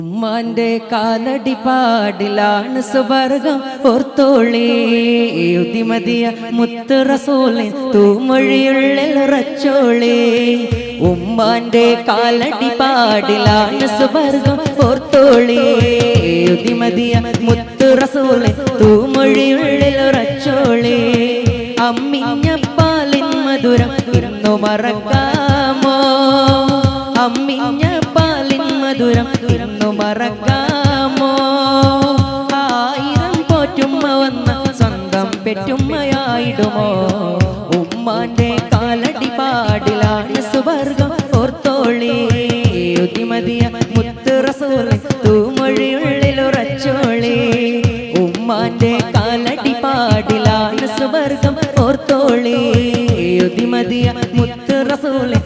ഉമ്മാന്റെ കാലടി പാടിലാണ് സുവർഗം ഓർത്തോളേ ഉദിമതിയ മുത്ത് റസൂലിൻ തൂമൊഴിയുള്ളിൽ ഉറച്ചോളേ. ഉമ്മാന്റെ കാലടി പാടിലാണ് സുവർഗം ഓർത്തോളേ ഉദിമതിയ മുത്ത് റസൂലിൻ തൂമൊഴിയുള്ളിൽ ഉറച്ചോളേ. അമ്മിഞ്ഞ പാലിൻ മധുരം ഇന്നു മറക്കാമോ? അമ്മിഞ്ഞ പാലിൻ മധുരം ഇന്നു മറക്കാമോ? ആയിരം പോറ്റുമ്മ വന്ന സ്വന്തം പെറ്റുമ്മയായിടുമോ? ഉമ്മാന്റെ കാലടി പാടിലാണ് സുവർഗം ഓർത്തോളേ ഉദിമതിയ മുത്ത് റസൂലിൻ തൂമൊഴിയുള്ളിൽ ഉറച്ചോളേ. ഉമ്മാന്റെ കാലടി പാടിലാണ് സുവർഗം ഓർത്തോളേ ഉദിമതിയ മുത്ത് റസൂലിൻ